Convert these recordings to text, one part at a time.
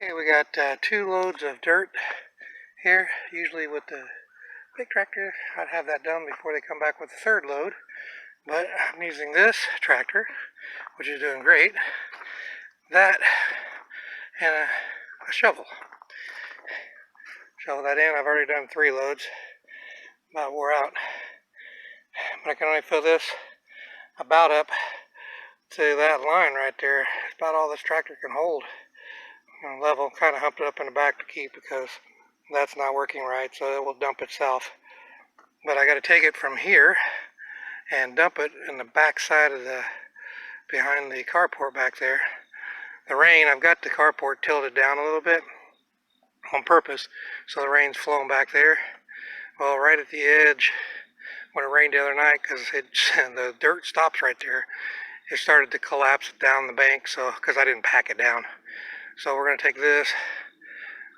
Okay, we got 2 loads of dirt here. Usually with the big tractor, I'd have that done before they come back with the 3rd load. But I'm using this tractor, which is doing great. That and a shovel. Shovel that in. I've already done 3 loads. About wore out. But I can only fill this about up to that line right there. It's about all this tractor can hold. Level, kind of humped it up in the back to keep because that's not working right, so it will dump itself. But I got to take it from here and dump it in the back side of behind the carport back there. The rain, I've got the carport tilted down a little bit on purpose so the rain's flowing back there. Well, right at the edge, when it rained the other night, because the dirt stops right there, it started to collapse down the bank, so because I didn't pack it down. So we're going to take this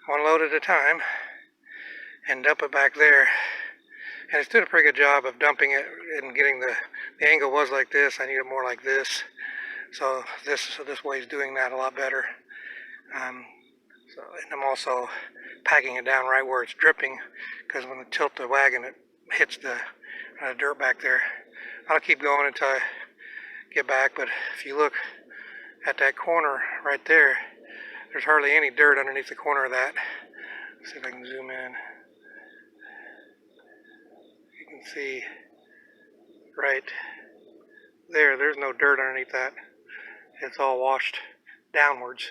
1 load at a time and dump it back there. And it's doing a pretty good job of dumping it and getting the angle was like this. I need it more like this. So this way is doing that a lot better. And I'm also packing it down right where it's dripping, because when I tilt the wagon, it hits the dirt back there. I'll keep going until I get back, but if you look at that corner right there, there's hardly any dirt underneath the corner of that. Let's see if I can zoom in. You can see right there, there's no dirt underneath that. It's all washed downwards.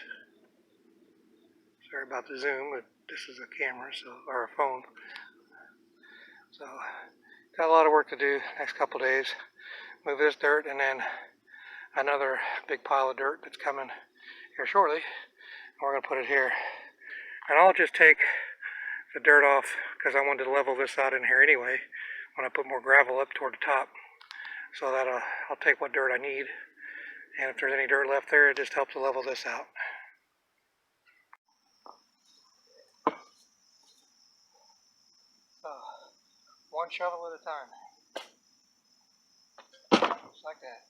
Sorry about the zoom, but this is a camera, or a phone. So, got a lot of work to do next couple days. Move this dirt and then another big pile of dirt that's coming here shortly. And we're going to put it here. And I'll just take the dirt off because I wanted to level this out in here anyway when I put more gravel up toward the top. So that I'll take what dirt I need. And if there's any dirt left there, it just helps to level this out. So, 1 shovel at a time. Just like that.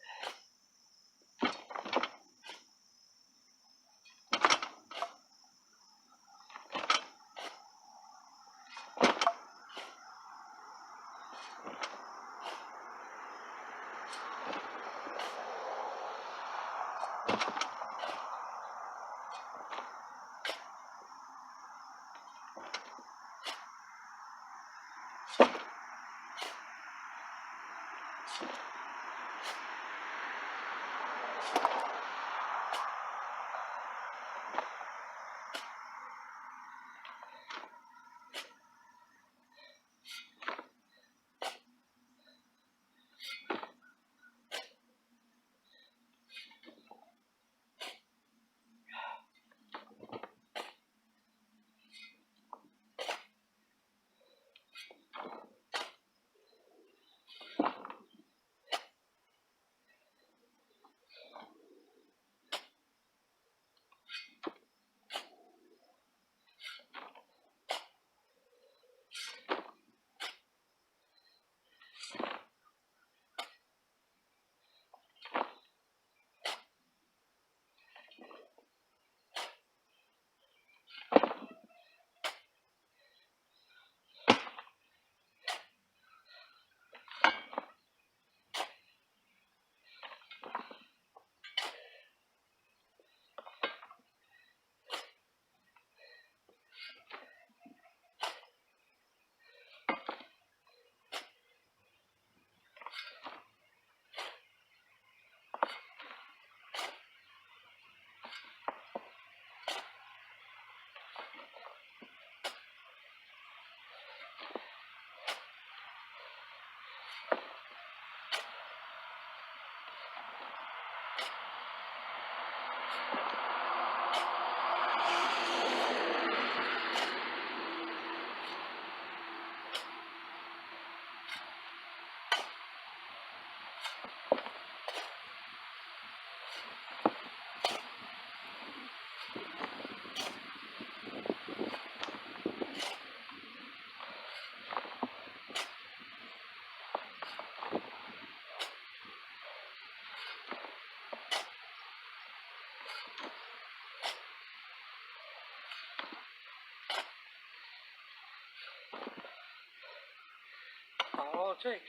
I'll take.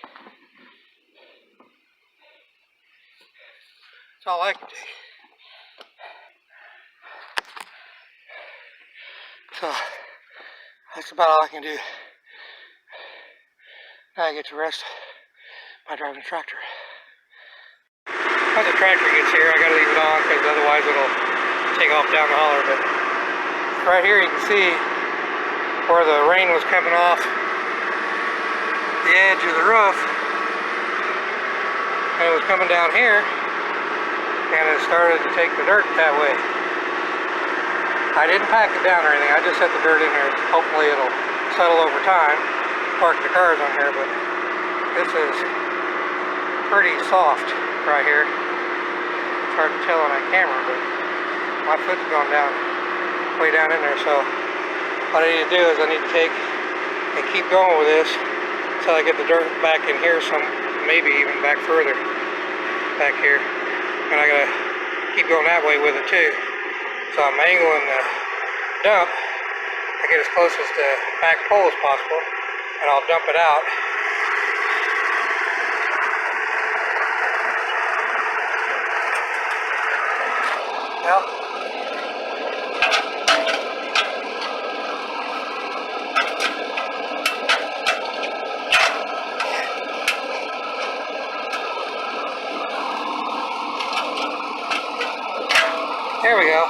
That's all I can take. So that's about all I can do. Now I get to rest by driving the tractor. Once the tractor gets here, I gotta leave it on because otherwise it'll take off down the holler. But right here you can see where the rain was coming off the edge of the roof. And it was coming down here and it started to take the dirt that way. I didn't pack it down or anything, I just set the dirt in there. Hopefully it'll settle over time. Park the cars on here, but this is pretty soft right here. It's hard to tell on that camera, but my foot's gone down, way down in there. So what I need to do is I need to take and keep going with this until I get the dirt back in here, some maybe even back further back here. And I gotta keep going that way with it too. So I'm angling the dump to get as close as the back pole as possible, and I'll dump it out. Well, there we go.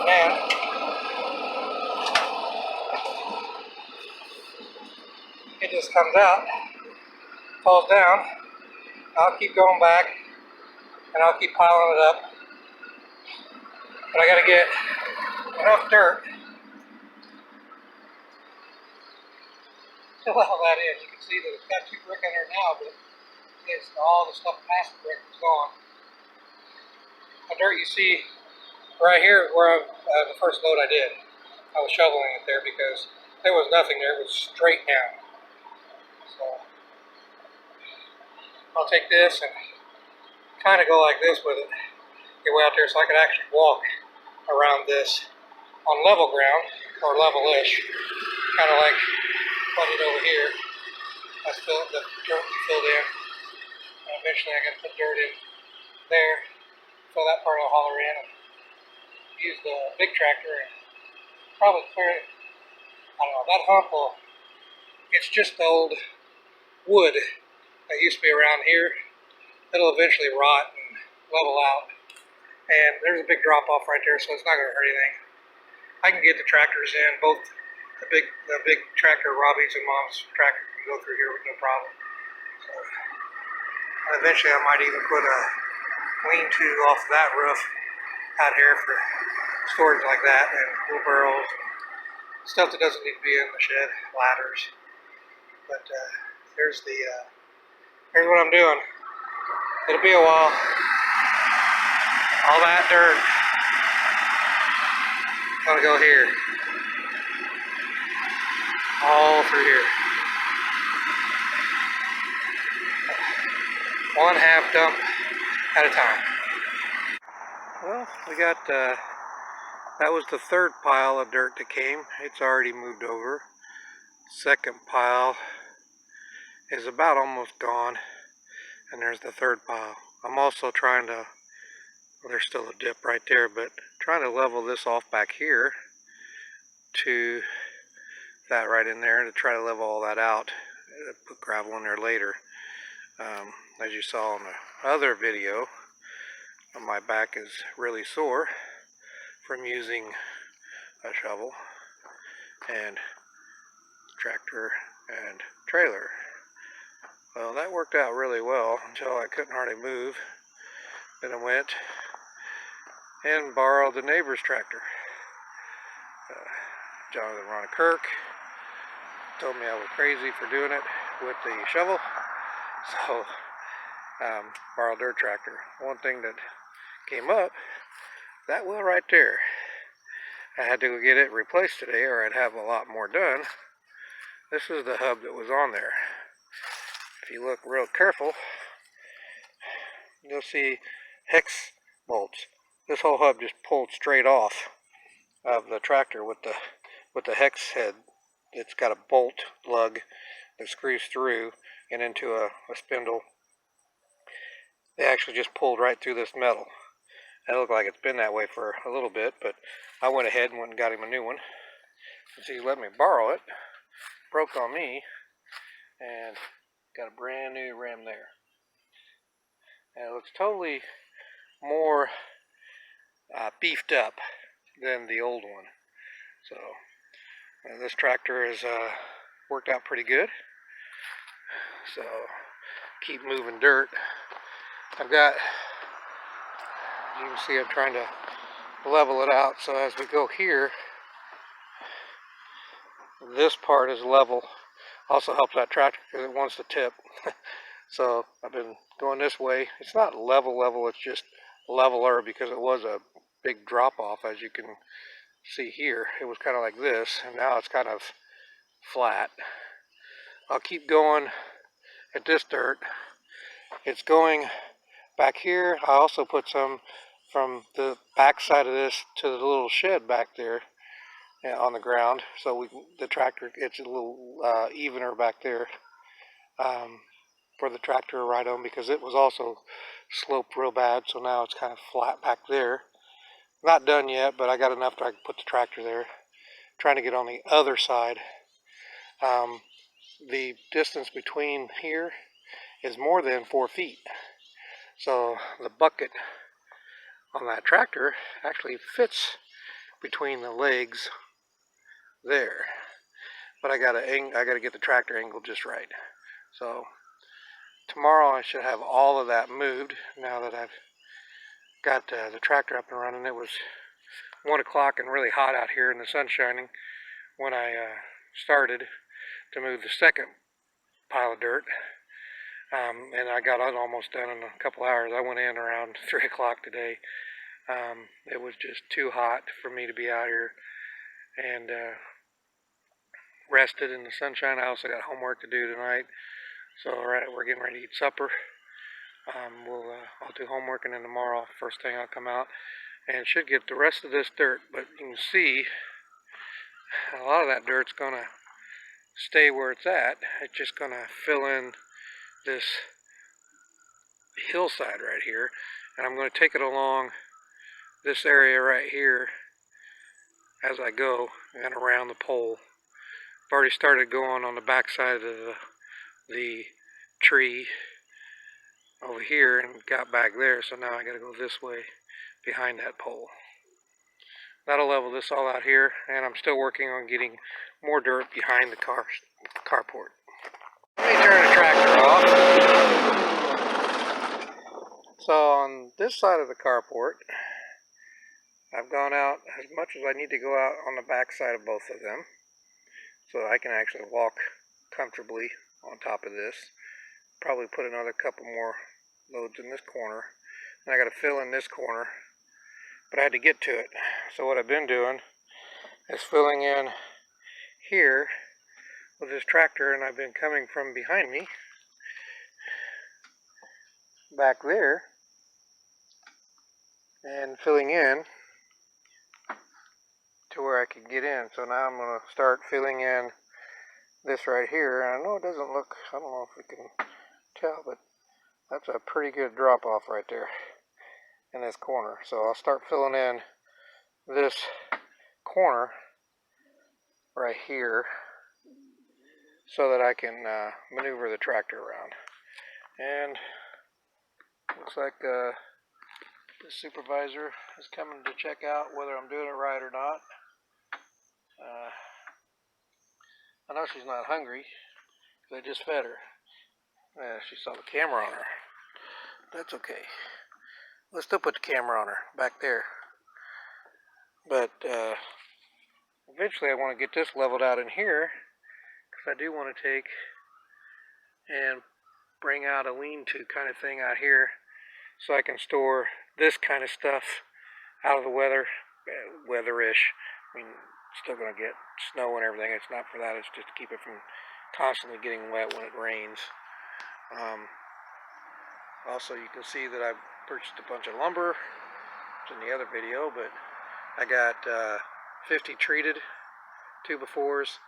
And it just comes out, falls down. I'll keep going back and I'll keep piling it up. But I gotta get enough dirt to level that in. You can see that it's got 2 brick in there now, but it's all the stuff past the brick is gone. The dirt you see right here is where the first load I did. I was shoveling it there because there was nothing there. It was straight down. So I'll take this and kind of go like this with it. Get way out there so I can actually walk around this on level ground, or level-ish. Kind of like what I did over here. That's the dirt we filled in. And eventually I got to put dirt in there, fill that part of the holler in, and use the big tractor and probably clear it. I don't know, that hump will, it's just old wood that used to be around here. It'll eventually rot and level out. And there's a big drop off right there, so it's not going to hurt anything. I can get the tractors in, both the big tractor, Robbie's and Mom's tractor can go through here with no problem. So, and eventually I might even put a lean-to off that roof out here for storage like that, and wheelbarrows, stuff that doesn't need to be in the shed, ladders. But here's what I'm doing. It'll be a while. All that dirt is gonna go here, all through here. 1/2 dump at a time. Well, we got, that was the 3rd pile of dirt that came. It's already moved over. 2nd pile is about almost gone. And there's the 3rd pile. I'm also trying to, well, there's still a dip right there, but trying to level this off back here to that right in there to try to level all that out. Put gravel in there later. As you saw in the other video, my back is really sore from using a shovel and tractor and trailer. Well, that worked out really well until I couldn't hardly move. Then I went and borrowed the neighbor's tractor. Jonathan Ron Kirk told me I was crazy for doing it with the shovel, so borrowed their tractor. One thing that came up, that wheel right there, I had to go get it replaced today or I'd have a lot more done. This is the hub that was on there. If you look real careful, you'll see hex bolts. This whole hub just pulled straight off of the tractor with the hex head. It's got a bolt lug that screws through and into a spindle. They actually just pulled right through this metal. It looked like it's been that way for a little bit, but I went ahead and went and got him a new one. So he let me borrow it. Broke on me, and got a brand new rim there. And it looks totally more beefed up than the old one. So this tractor has worked out pretty good. So keep moving dirt. I've got, as you can see, I'm trying to level it out. So as we go here, this part is level. Also helps that tractor because it wants to tip. So I've been going this way. It's not level, it's just leveler because it was a big drop off, as you can see here. It was kind of like this, and now it's kind of flat. I'll keep going at this dirt. It's going back here. I also put some from the back side of this to the little shed back there on the ground, so the tractor gets a little evener back there for the tractor to ride on, because it was also sloped real bad. So now it's kind of flat back there. Not done yet, but I got enough that I can put the tractor there. Trying to get on the other side. The distance between here is more than 4 feet. So the bucket on that tractor actually fits between the legs there. But I gotta get the tractor angled just right. So tomorrow I should have all of that moved. Now that I've got the tractor up and running. It was 1 o'clock and really hot out here and the sun shining when I started to move the second pile of dirt. And I got it almost done in a couple hours. I went in around 3 o'clock today. It was just too hot for me to be out here and rested in the sunshine. I also got homework to do tonight. So we're getting ready to eat supper. I'll do homework, and then tomorrow, first thing, I'll come out and should get the rest of this dirt. But you can see a lot of that dirt's gonna stay where it's at. It's just gonna fill in this hillside right here, and I'm going to take it along this area right here as I go and around the pole. I've already started going on the back side of the tree over here and got back there, so now I got to go this way behind that pole. That'll level this all out here, and I'm still working on getting more dirt behind the carport. Let me turn the tractor off. So on this side of the carport, I've gone out as much as I need to go out on the back side of both of them, so I can actually walk comfortably on top of this. Probably put another couple more loads in this corner, and I got to fill in this corner, but I had to get to it. So what I've been doing is filling in here with this tractor, and I've been coming from behind me back there and filling in to where I could get in. So now I'm going to start filling in this right here, and I know it doesn't look, I don't know if you can tell, but that's a pretty good drop off right there in this corner. So I'll start filling in this corner right here so that I can maneuver the tractor around. And looks like the supervisor is coming to check out whether I'm doing it right or not. I know she's not hungry because I just fed her. She saw the camera on her. That's okay. Let's still put the camera on her back there. But eventually I want to get this leveled out in here, because I do want to take and bring out a lean-to kind of thing out here so I can store this kind of stuff out of the weatherish. I mean, still going to get snow and everything. It's not for that. It's just to keep it from constantly getting wet when it rains. Also, you can see that I've purchased a bunch of lumber. It's in the other video, but I got 50 treated 2x4s,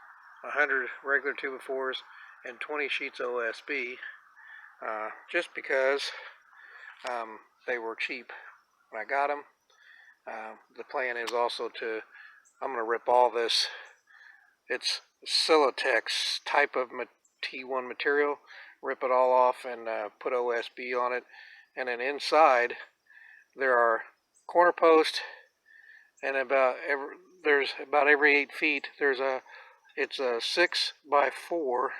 100 regular 2x4s, and 20 sheets OSB, just because they were cheap when I got them. The plan is also I'm going to rip all this. It's Silatex type of T1 material. Rip it all off and put OSB on it. And then inside there are corner posts, and there's about every 8 feet it's a 6x4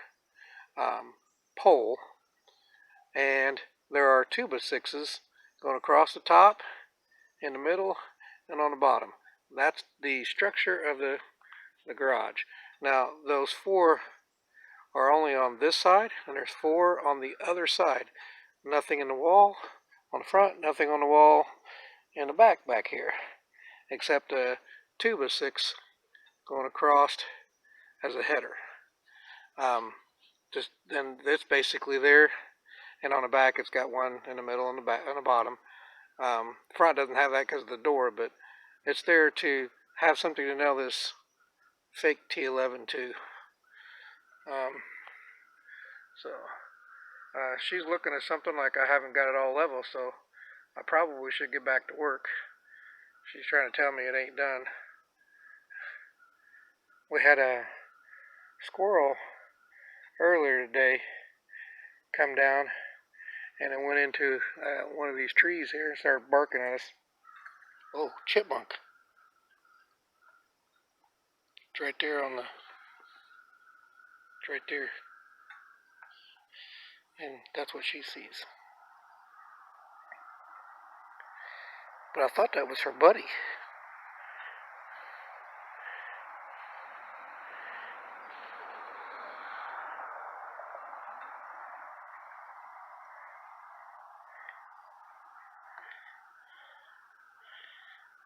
pole, and there are 2x6s going across the top, in the middle, and on the bottom. That's the structure of the garage. Now those 4 are only on this side, and there's 4 on the other side. Nothing in the wall on the front, nothing on the wall in the back here, except a 2x6 going across as a header. Just then it's basically there, and on the back it's got one in the middle and the back on the bottom. Front doesn't have that because of the door, but it's there to have something to nail this fake T11 to. She's looking at something like I haven't got it all level, so I probably should get back to work. She's trying to tell me it ain't done. We had a squirrel earlier today come down, and it went into one of these trees here and started barking at us. Oh, chipmunk. It's right there it's right there. And that's what she sees. But I thought that was her buddy.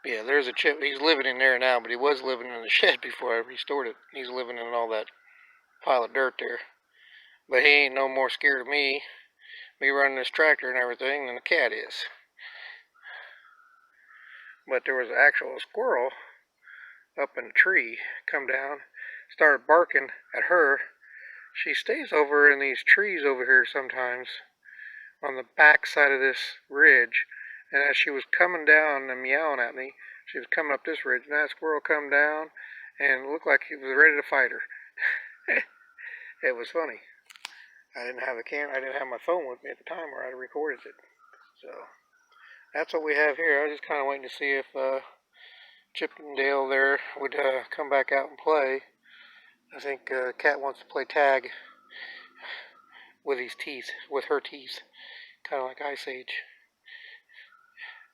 Yeah, there's a chip. He's living in there now, but he was living in the shed before I restored it. He's living in all that pile of dirt there. But he ain't no more scared of me running this tractor and everything, than the cat is. But there was an actual squirrel up in the tree, come down, started barking at her. She stays over in these trees over here sometimes on the back side of this ridge. And as she was coming down and meowing at me, she was coming up this ridge, and that squirrel come down and looked like he was ready to fight her. It was funny. I didn't have my phone with me at the time where I recorded it. So that's what we have here. I was just kind of waiting to see if Chippendale there would come back out and play. I think Cat wants to play tag with her teeth, kind of like Ice Age.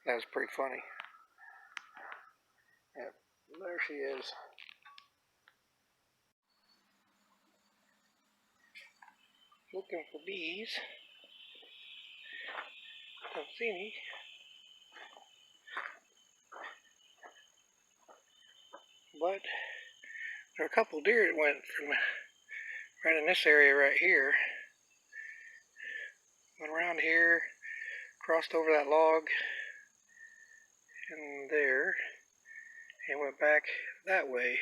That was pretty funny. Yeah, there she is. Looking for bees. Don't see any. But there are a couple deer that went from right in this area right here. Went around here, crossed over that log in there, and went back that way.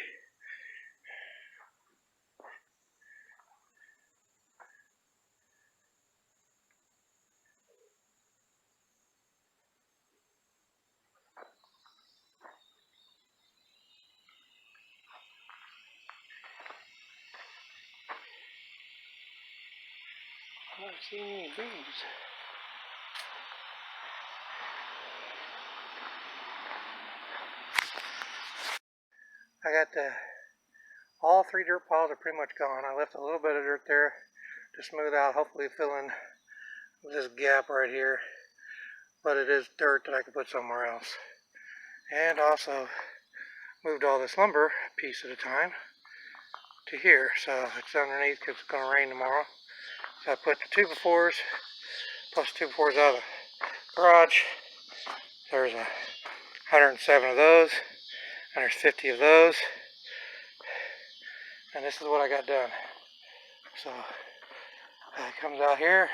I don't see any bees. I got all 3 dirt piles are pretty much gone. I left a little bit of dirt there to smooth out, hopefully fill in this gap right here. But it is dirt that I could put somewhere else. And also moved all this lumber a piece at a time to here. So it's underneath because it's going to rain tomorrow. So I put the 2x4s plus 2x4s out of the garage. There's 107 of those, and there's 50 of those. And this is what I got done. So it comes out here.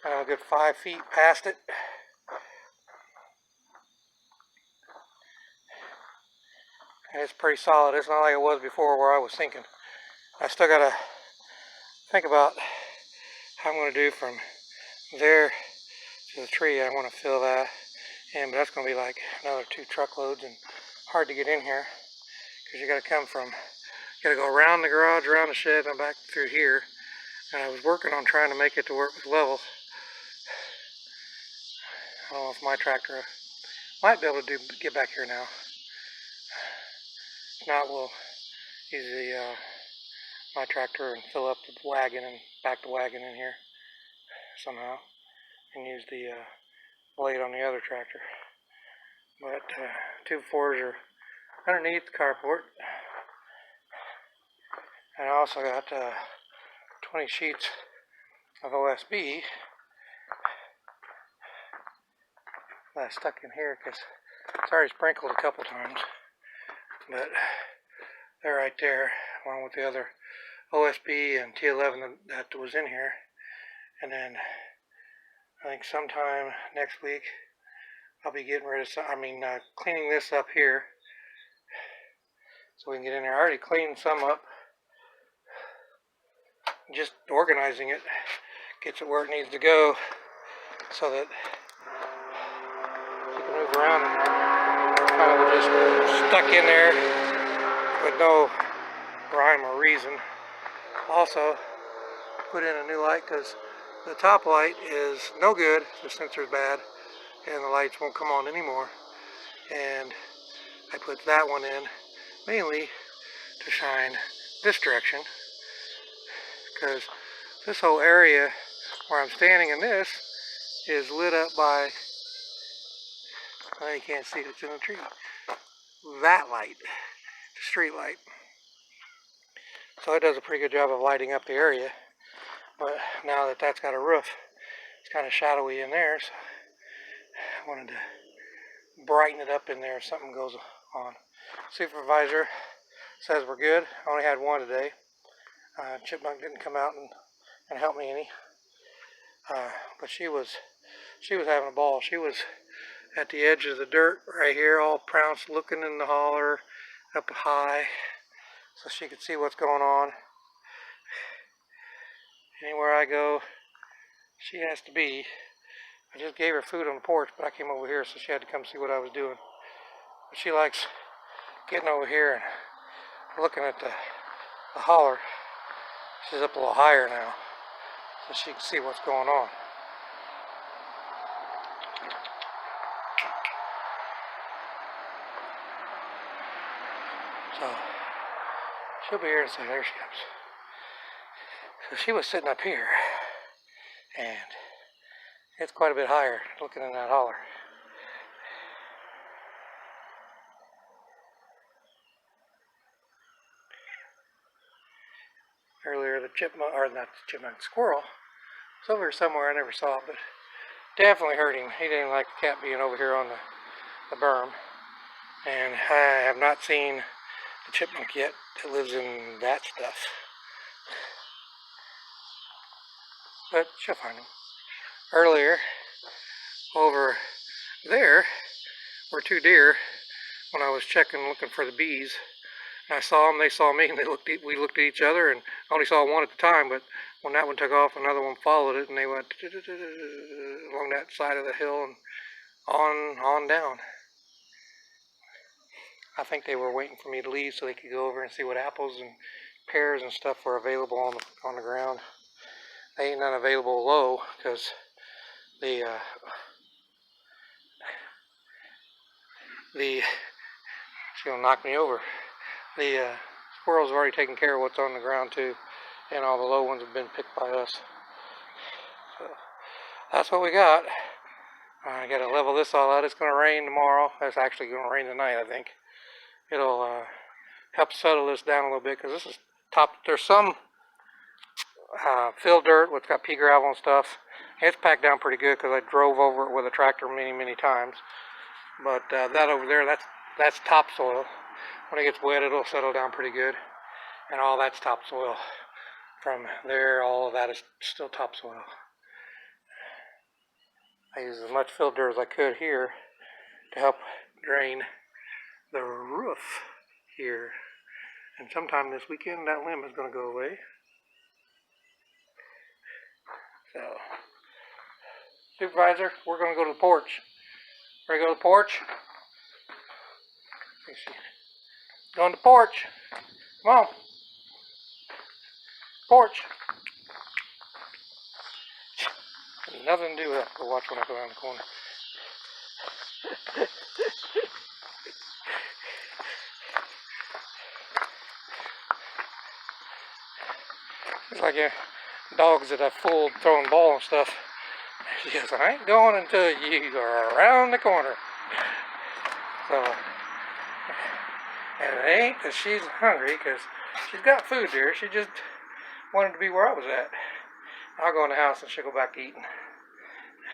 I'm a good 5 feet past it. And it's pretty solid. It's not like it was before where I was sinking. I still got to think about how I'm going to do from there to the tree. I want to fill that in, but that's going to be like another 2 truckloads and hard to get in here because you got to come from, you got to go around the garage, around the shed, and back through here. And I was working on trying to make it to where it was level. I don't know if my tractor might be able to get back here now. If not, we'll use my tractor and fill up the wagon and back the wagon in here somehow, and use the blade on the other tractor. But 2x4s are underneath the carport. And I also got 20 sheets of OSB that I stuck in here because it's already sprinkled a couple times. But they're right there along with the other OSB and T11 that was in here. And then I think sometime next week I'll be getting rid of cleaning this up here so we can get in there. I already cleaned some up. Just organizing it gets it where it needs to go so that you can move around in there. Kind of just stuck in there with no rhyme or reason. Also put in a new light because the top light is no good, the sensor's bad, and the lights won't come on anymore. And I put that one in mainly to shine this direction, because this whole area where I'm standing in this is lit up by, well, you can't see it, it's in the tree, that light, the street light. So it does a pretty good job of lighting up the area. But now that that's got a roof, it's kind of shadowy in there, so I wanted to brighten it up in there if something goes on. Supervisor says we're good. I only had one today. Chipmunk didn't come out and help me any. But she was having a ball. She was at the edge of the dirt right here, all pounced, looking in the holler up high so she could see what's going on. Anywhere I go, she has to be. I just gave her food on the porch, but I came over here, so she had to come see what I was doing. But she likes getting over here and looking at the holler. She's up a little higher now, so she can see what's going on. So she'll be here in a second. There she comes. So she was sitting up here, and it's quite a bit higher looking in that holler. Earlier the chipmunk, or not the chipmunk, squirrel was over here somewhere. I never saw it, but definitely heard him. He didn't like the cat being over here on the berm. And I have not seen the chipmunk yet that lives in that stuff. But she'll find him. Earlier, over there were 2 deer when I was looking for the bees. And I saw them, they saw me, and we looked at each other, and I only saw one at the time, but when that one took off, another one followed it, and they went along that side of the hill and on down. I think they were waiting for me to leave so they could go over and see what apples and pears and stuff were available on the ground. They ain't none available low because she's gonna knock me over. The squirrels have already taken care of what's on the ground too, and all the low ones have been picked by us. So that's what we got. I gotta level this all out. It's gonna rain tomorrow. It's actually gonna rain tonight, I think. It'll help settle this down a little bit because this is top. There's some filled dirt with got pea gravel and stuff. It's packed down pretty good because I drove over it with a tractor many times. But that over there, that's topsoil. When it gets wet, it'll settle down pretty good. And all that's topsoil. From there, all of that is still topsoil. I used as much filled dirt as I could here to help drain the roof here. And sometime this weekend, that limb is going to go away. So, supervisor, we're going to go to the porch. Ready to go to the porch? Go on the porch. Come on. Porch. Nothing to do with that. Go watch when I go around the corner. It's like dogs that have full throwing ball and stuff. She goes, I ain't going until you are around the corner. So, and it ain't that she's hungry, because she's got food there. She just wanted to be where I was at. I'll go in the house and she'll go back to eating.